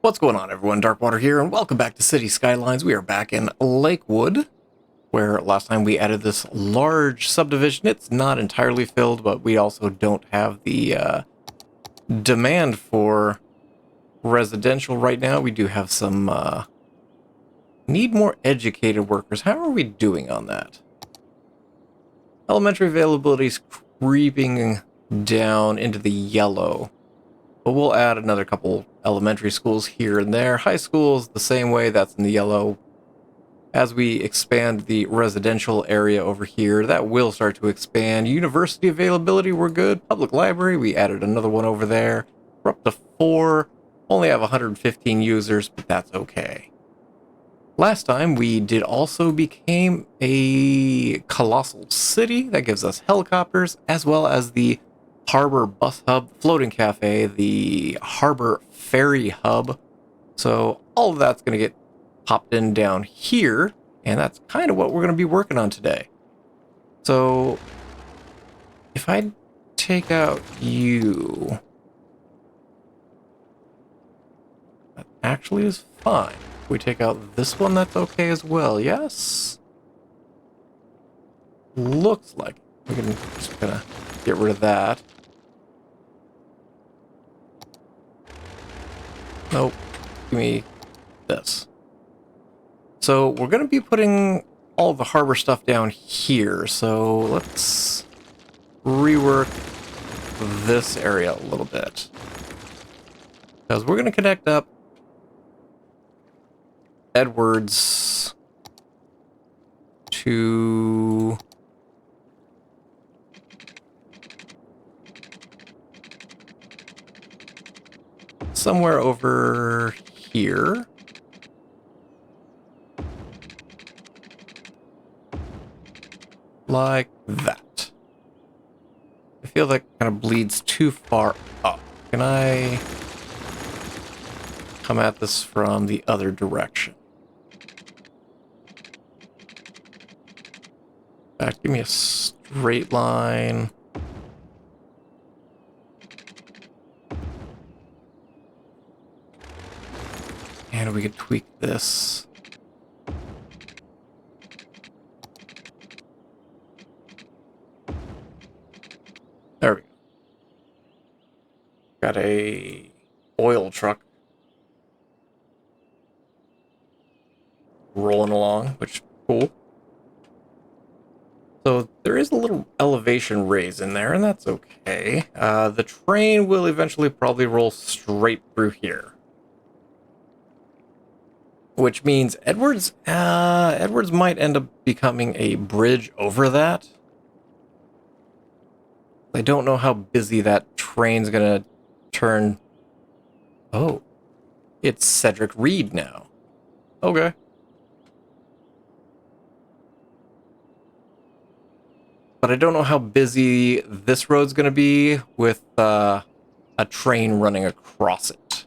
What's going on, everyone? Darkwater here, and welcome back to City Skylines. We are back in Lakewood, where last time we added this large subdivision. It's not entirely filled, but we also don't have the demand for residential right now. We do have some need more educated workers. How are we doing on that? Elementary availability is creeping down into the yellow. But we'll add another couple elementary schools here and there. High schools, the same way, that's in the yellow. As we expand the residential area over here, that will start to expand. University availability, we're good. Public library, we added another one over there. We're up to 4. Only have 115 users, but that's okay. Last time, we did also became a colossal city. That gives us helicopters, as well as the Harbor Bus Hub, Floating Cafe, the Harbor Ferry Hub. So all of that's going to get popped in down here, and that's kind of what we're going to be working on today. So if I take out you, that actually is fine. If we take out this one, that's okay as well, yes? Looks like it. We can just kind of get rid of that. Nope. Give me this. So we're going to be putting all the harbor stuff down here. So let's rework this area a little bit. Because we're going to connect up Edwards to somewhere over here. Like that. I feel that kind of bleeds too far up. Can I come at this from the other direction? In fact, give me a straight line. And we could tweak this. There we go. Got a oil truck rolling along, which is cool. So there is a little elevation raise in there, and that's okay. The train will eventually probably roll straight through here. Which means Edwards might end up becoming a bridge over that. I don't know how busy that train's gonna turn. Oh, it's Cedric Reed now. Okay. But I don't know how busy this road's gonna be with a train running across it.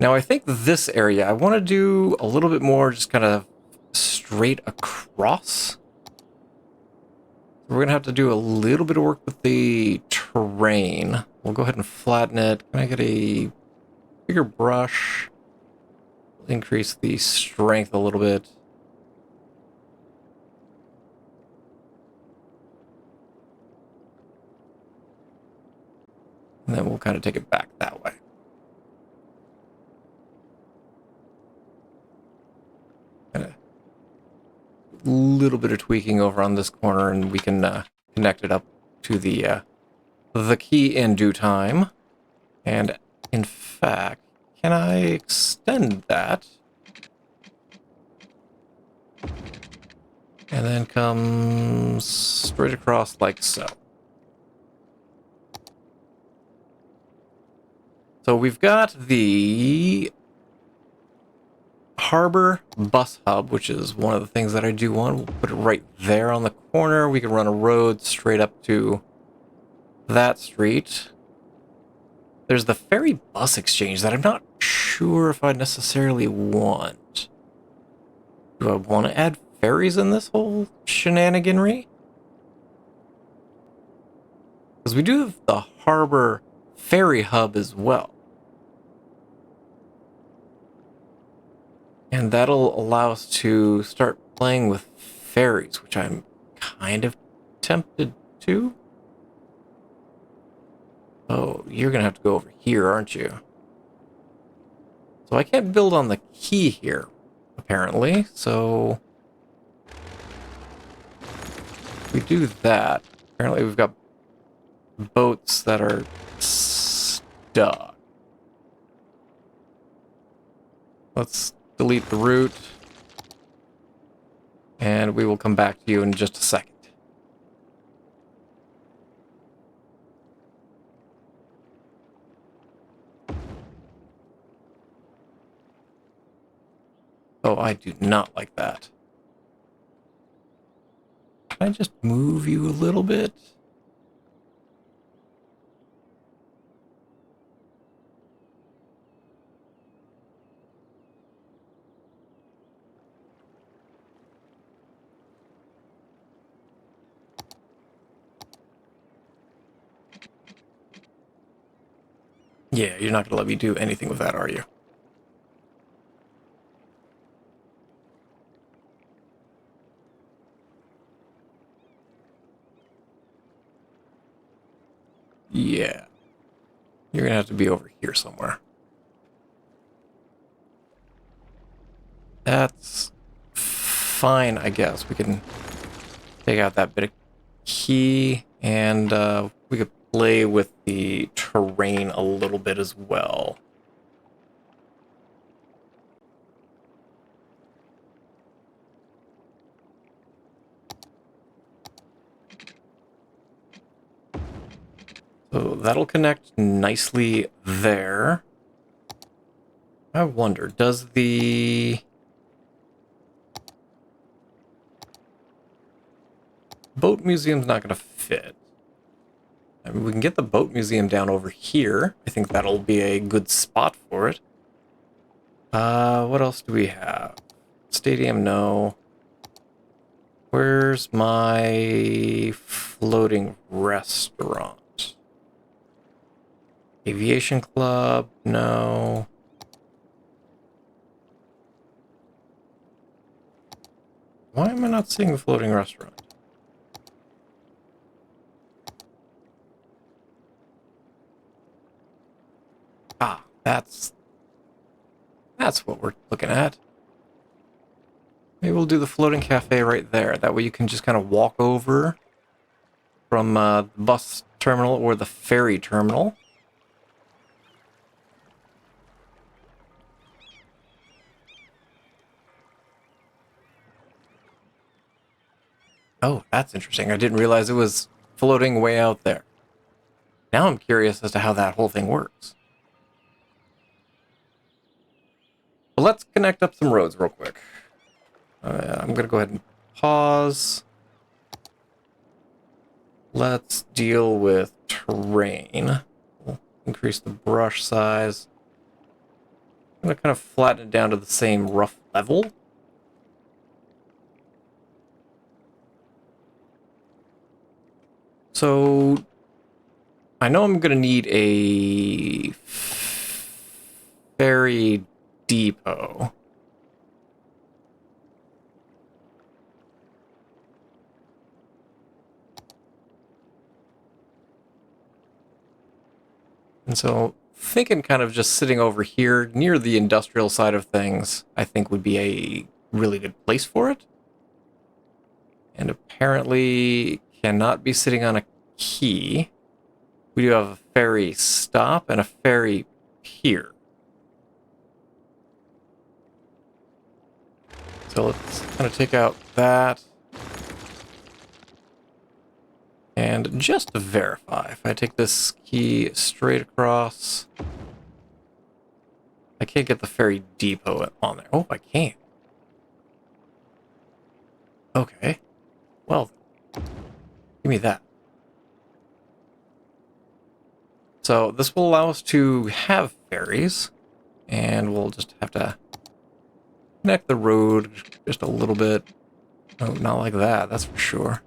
Now, I think this area, I want to do a little bit more just kind of straight across. We're going to have to do a little bit of work with the terrain. We'll go ahead and flatten it. Can I get a bigger brush? Increase the strength a little bit. And then we'll kind of take it back that way. Little bit of tweaking over on this corner, and we can connect it up to the key in due time. And in fact, can I extend that? And then come straight across like so. So we've got the Harbor Bus Hub, which is one of the things that I do want. We'll put it right there on the corner. We can run a road straight up to that street. There's the ferry bus exchange that I'm not sure if I necessarily want. Do I want to add ferries in this whole shenaniganry? Because we do have the Harbor Ferry Hub as well. And that'll allow us to start playing with ferries, which I'm kind of tempted to. Oh, you're going to have to go over here, aren't you? So I can't build on the quay here, apparently. So if we do that, apparently we've got boats that are stuck. Let's delete the route. And we will come back to you in just a second. Oh, I do not like that. Can I just move you a little bit? Yeah, you're not going to let me do anything with that, are you? Yeah. You're going to have to be over here somewhere. That's fine, I guess. We can take out that bit of key, and we could play with the terrain a little bit as well. So that'll connect nicely there. I wonder, does the boat museum's not going to fit? I mean, we can get the boat museum down over here. I think that'll be a good spot for it. What else do we have? Stadium, no. Where's my floating restaurant? Aviation club, no. Why am I not seeing the floating restaurant? Ah, that's what we're looking at. Maybe we'll do the floating cafe right there. That way you can just kind of walk over from the bus terminal or the ferry terminal. Oh, that's interesting. I didn't realize it was floating way out there. Now I'm curious as to how that whole thing works. But let's connect up some roads real quick. I'm going to go ahead and pause. Let's deal with terrain. We'll increase the brush size. I'm going to kind of flatten it down to the same rough level. So I know I'm going to need a ferry depot. And so thinking kind of just sitting over here near the industrial side of things, I think would be a really good place for it. And apparently cannot be sitting on a quay. We do have a ferry stop and a ferry pier. So let's kind of take out that. And just to verify, if I take this key straight across, I can't get the ferry depot on there. Oh, I can. Okay. Well, give me that. So this will allow us to have ferries, and we'll just have to connect the road just a little bit. Oh, not like that, that's for sure.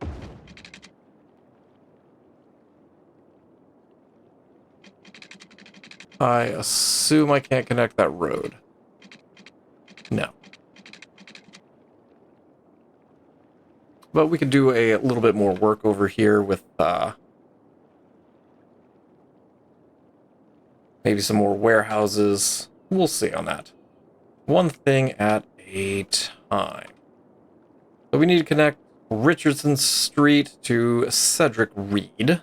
I assume I can't connect that road. No. But we could do a little bit more work over here with maybe some more warehouses. We'll see on that. One thing at a time. So we need to connect Richardson Street to Cedric Reed.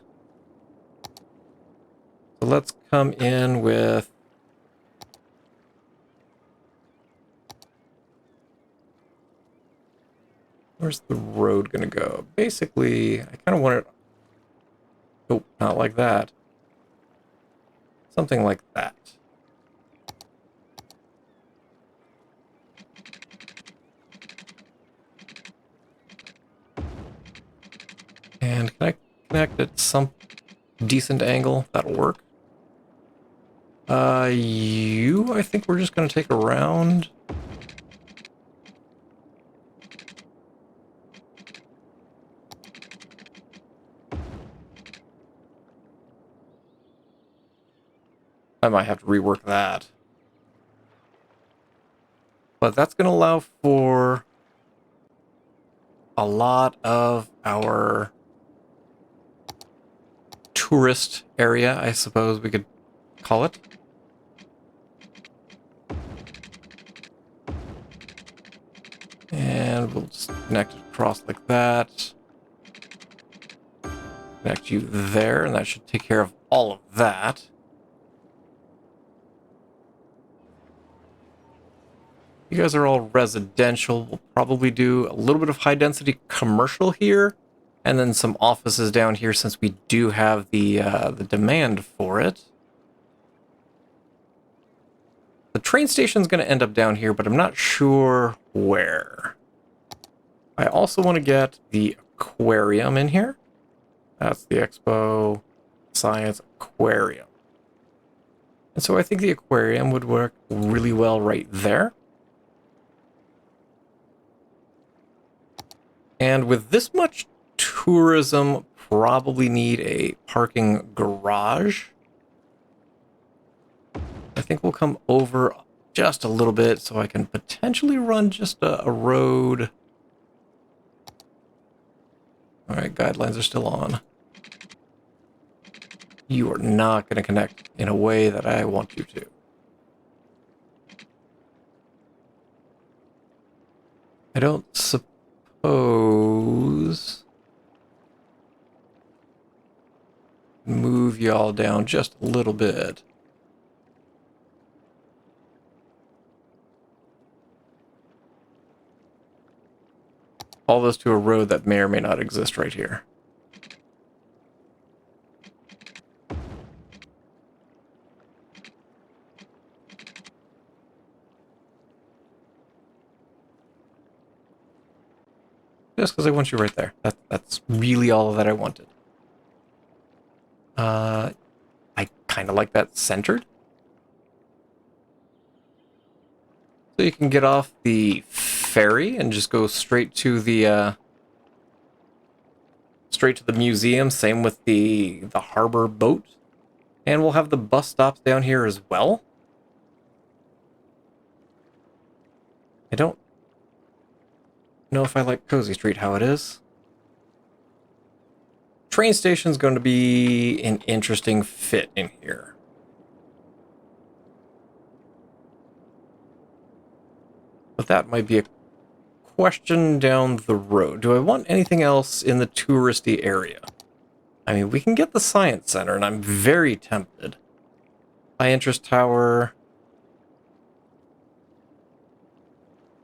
So let's come in with... Where's the road going to go? Basically, I kind of want it... Oh, not like that. Something like that. And can I connect at some decent angle? That'll work. I think we're just going to take a round. I might have to rework that. But that's going to allow for a lot of our tourist area, I suppose we could call it. And we'll just connect it across like that. Connect you there, and that should take care of all of that. You guys are all residential. We'll probably do a little bit of high-density commercial here, and then some offices down here since we do have the demand for it. The train station's going to end up down here, but I'm not sure where. I also want to get the aquarium in here. That's the Expo Science Aquarium. And so I think the aquarium would work really well right there. And with this much tourism, probably need a parking garage. I think we'll come over just a little bit so I can potentially run just a road. All right, guidelines are still on. You are not going to connect in a way that I want you to. I don't suppose... Move y'all down just a little bit. All this to a road that may or may not exist right here. Just because I want you right there. That's really all that I wanted. I kind of like that centered. So you can get off the ferry and just go straight to the museum. Same with the harbor boat. And we'll have the bus stops down here as well. I don't know if I like Cozy Street how it is. Train station's going to be an interesting fit in here. But that might be a question down the road. Do I want anything else in the touristy area? I mean, we can get the Science Center, and I'm very tempted. High Interest Tower.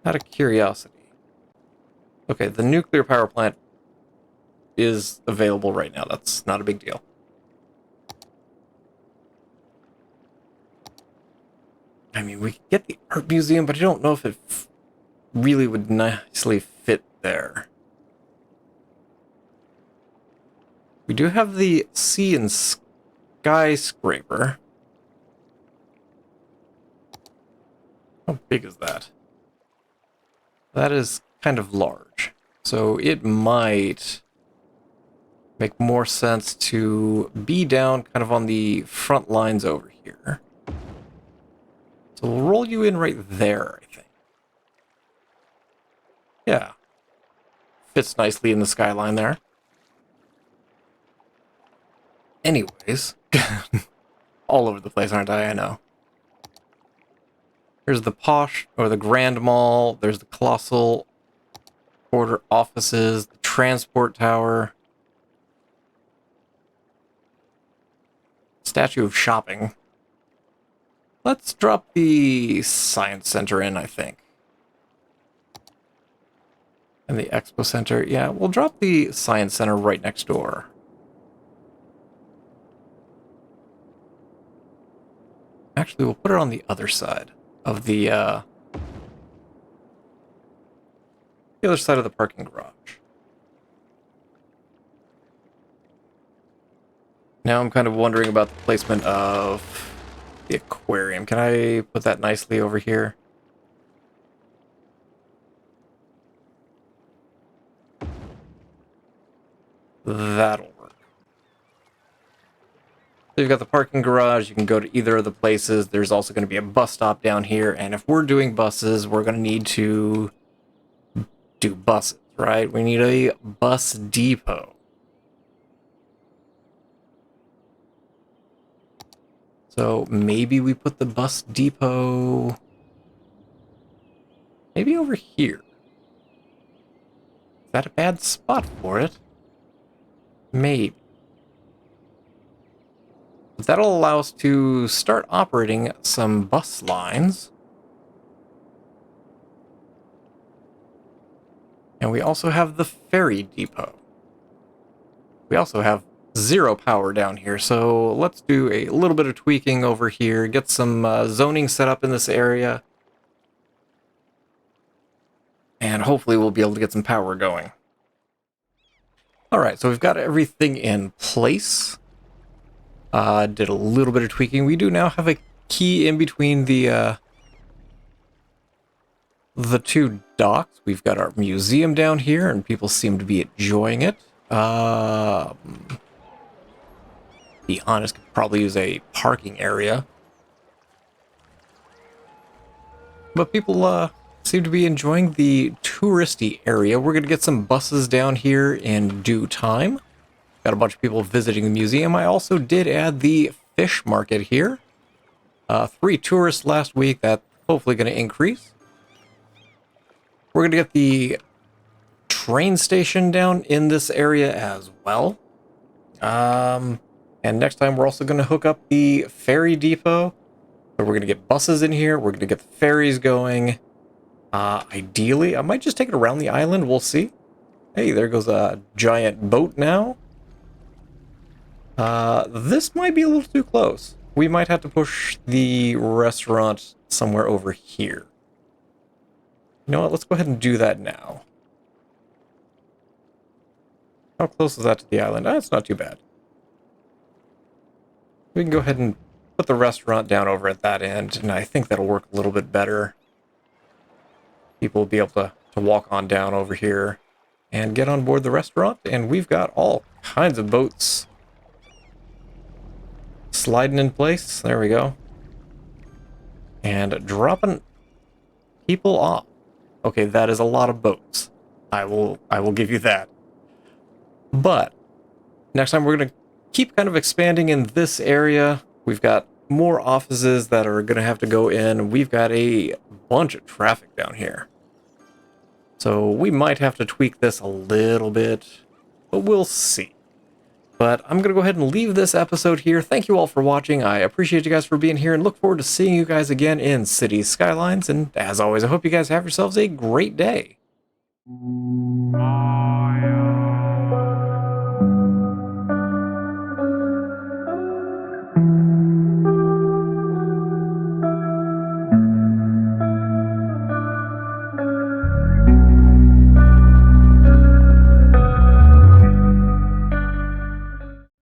Out of curiosity. Okay, the nuclear power plant is available right now. That's not a big deal. I mean, we could get the art museum, but I don't know if it really would nicely fit there. We do have the Sea and Skyscraper. How big is that? That is kind of large. So it might make more sense to be down kind of on the front lines over here. So we'll roll you in right there, I think. Yeah. fits nicely in the skyline there. Anyways, all over the place, aren't I? I know. There's the Posh, or the Grand Mall. There's the Colossal Quarter offices, the Transport Tower. Statue of Shopping. Let's drop the Science Center in, I think. And the Expo Center. Yeah, we'll drop the Science Center right next door. Actually, we'll put it on the other side of the other side of the parking garage. Now I'm kind of wondering about the placement of the aquarium. Can I put that nicely over here? That'll work. So you've got the parking garage. You can go to either of the places. There's also going to be a bus stop down here. And if we're doing buses, we're going to need to do buses, right? We need a bus depot. So maybe we put the bus depot maybe over here. Is that a bad spot for it? Maybe. But that'll allow us to start operating some bus lines. And we also have the ferry depot. We also have 0 power down here, so let's do a little bit of tweaking over here, get some zoning set up in this area, and hopefully we'll be able to get some power going. Alright, so we've got everything in place. Did a little bit of tweaking. We do now have a key in between the 2 docks. We've got our museum down here, and people seem to be enjoying it. Be honest, could probably use a parking area. But people seem to be enjoying the touristy area. We're going to get some buses down here in due time. Got a bunch of people visiting the museum. I also did add the fish market here. 3 tourists last week. That's hopefully going to increase. We're going to get the train station down in this area as well. And next time we're also going to hook up the ferry depot. So we're going to get buses in here. We're going to get the ferries going. Ideally, I might just take it around the island. We'll see. Hey, there goes a giant boat now. This might be a little too close. We might have to push the restaurant somewhere over here. You know what? Let's go ahead and do that now. How close is that to the island? It's not too bad. We can go ahead and put the restaurant down over at that end, and I think that'll work a little bit better. People will be able to walk on down over here and get on board the restaurant, and we've got all kinds of boats sliding in place. There we go. And dropping people off. Okay, that is a lot of boats. I will give you that. But next time we're going to keep kind of expanding in this area. We've got more offices that are going to have to go in. We've got a bunch of traffic down here. So we might have to tweak this a little bit, but we'll see. But I'm going to go ahead and leave this episode here. Thank you all for watching. I appreciate you guys for being here and look forward to seeing you guys again in Cities Skylines. And as always, I hope you guys have yourselves a great day.